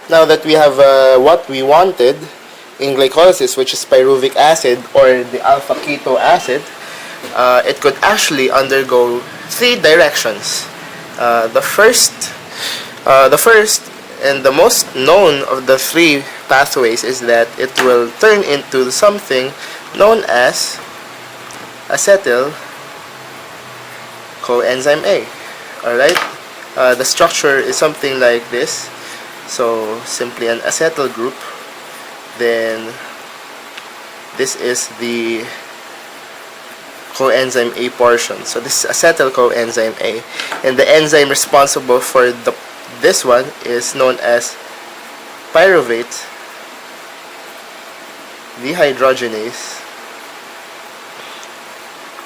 Now that we have what we wanted in glycolysis, which is pyruvic acid or the alpha keto acid, it could actually undergo three directions. The first and the most known of the three pathways is that it will turn into something known as acetyl coenzyme A. Alright? The structure is something like this. So, simply an acetyl group. Then, this is the coenzyme A portion. So, this is acetyl coenzyme A. And the enzyme responsible for this one is known as pyruvate dehydrogenase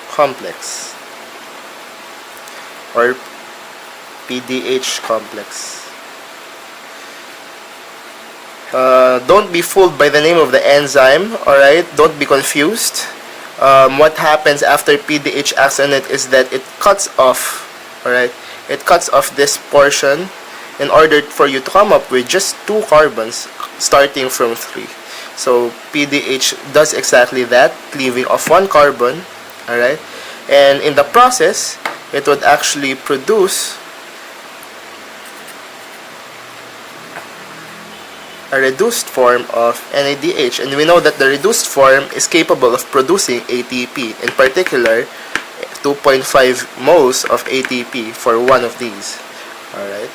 complex, or PDH complex. Don't be fooled by the name of the enzyme, alright? Don't be confused. What happens after PDH acts on it is that it cuts off, alright? It cuts off this portion in order for you to come up with just 2 carbons starting from 3. So PDH does exactly that, cleaving off 1 carbon, alright? And in the process, it would actually produce a reduced form of NADH, and we know that the reduced form is capable of producing ATP, in particular 2.5 moles of ATP for one of these. Alright,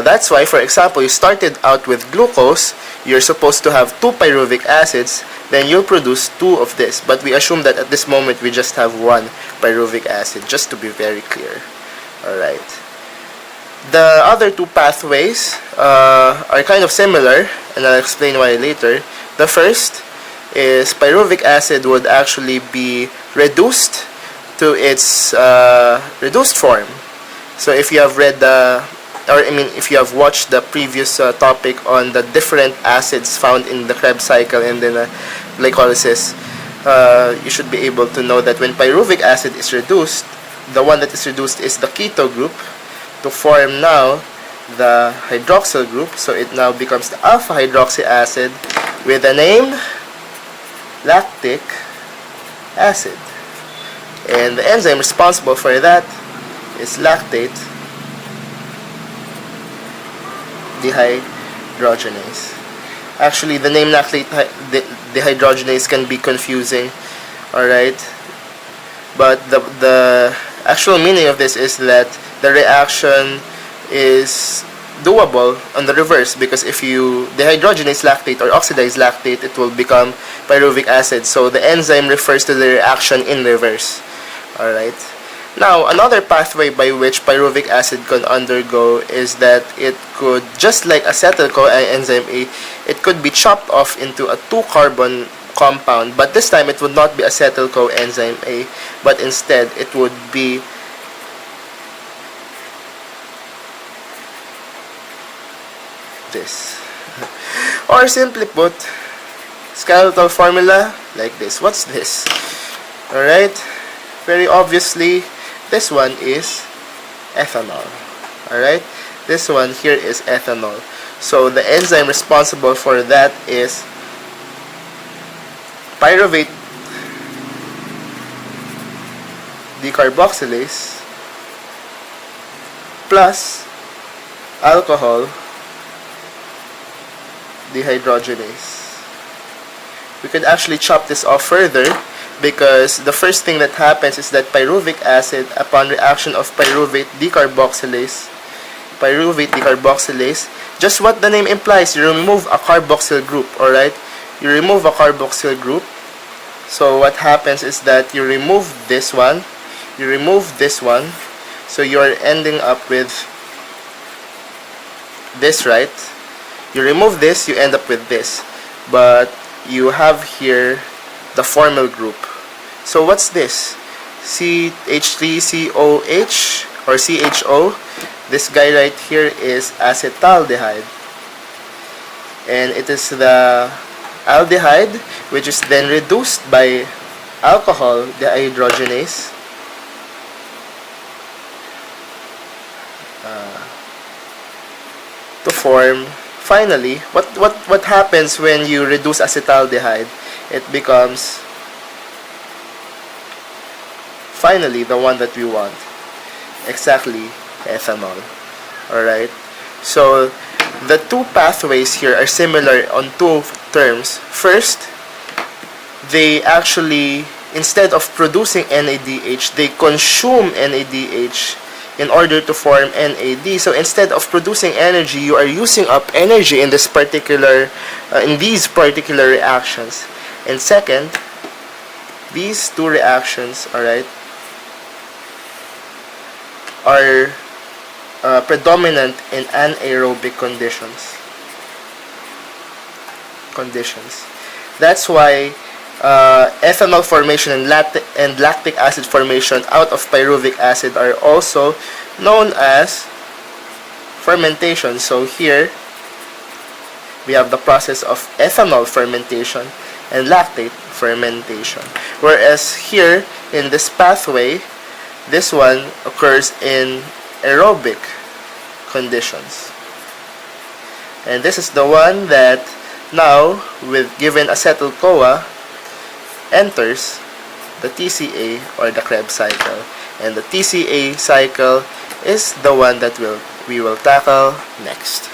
that's why, for example, you started out with glucose, you're supposed to have 2 pyruvic acids, then you'll produce 2 of this, but we assume that at this moment we just have 1 pyruvic acid, just to be very clear. Alright. The other 2 pathways are kind of similar, and I'll explain why later. The first is pyruvic acid would actually be reduced to its reduced form. So if you have read if you have watched the previous topic on the different acids found in the Krebs cycle and then glycolysis, you should be able to know that when pyruvic acid is reduced, the one that is reduced is the keto group, to form now the hydroxyl group. So it now becomes the alpha hydroxy acid with the name lactic acid. And the enzyme responsible for that is lactate dehydrogenase. Actually, the name lactate dehydrogenase can be confusing, alright? But the actual meaning of this is that the reaction is doable on the reverse, because if you dehydrogenase lactate or oxidize lactate, it will become pyruvic acid. So the enzyme refers to the reaction in reverse. Alright. Now, another pathway by which pyruvic acid can undergo is that it could, just like acetyl coenzyme A, it could be chopped off into a 2-carbon compound, but this time it would not be acetyl coenzyme A, but instead it would be this. Or simply put, skeletal formula like this. What's this? Alright, very obviously, this one is ethanol. Alright, this one here is ethanol. So the enzyme responsible for that is pyruvate decarboxylase plus alcohol dehydrogenase. We could actually chop this off further, because the first thing that happens is that pyruvic acid, upon reaction of pyruvate decarboxylase, just what the name implies, you remove a carboxyl group, alright? You remove a carboxyl group. So what happens is that you remove this one, you remove this one, so you're ending up with this, right? You remove this, you end up with this. But you have here the formal group. So what's this? CH3COH or CHO. This guy right here is acetaldehyde. And it is the aldehyde which is then reduced by alcohol dehydrogenase to form finally, what happens when you reduce acetaldehyde? It becomes finally the one that we want, exactly ethanol. Alright, so the two pathways here are similar on two terms. First, they actually, instead of producing NADH, they consume NADH in order to form NAD. So instead of producing energy, you are using up energy in this particular, in these particular reactions. And second, these two reactions, alright, are predominant in anaerobic conditions. That's why ethanol formation and lactic acid formation out of pyruvic acid are also known as fermentation. So here we have the process of ethanol fermentation and lactate fermentation. Whereas here in this pathway, this one occurs in aerobic conditions. And this is the one that now, with given acetyl-CoA, enters the TCA or the Krebs cycle. And the TCA cycle is the one that we will tackle next.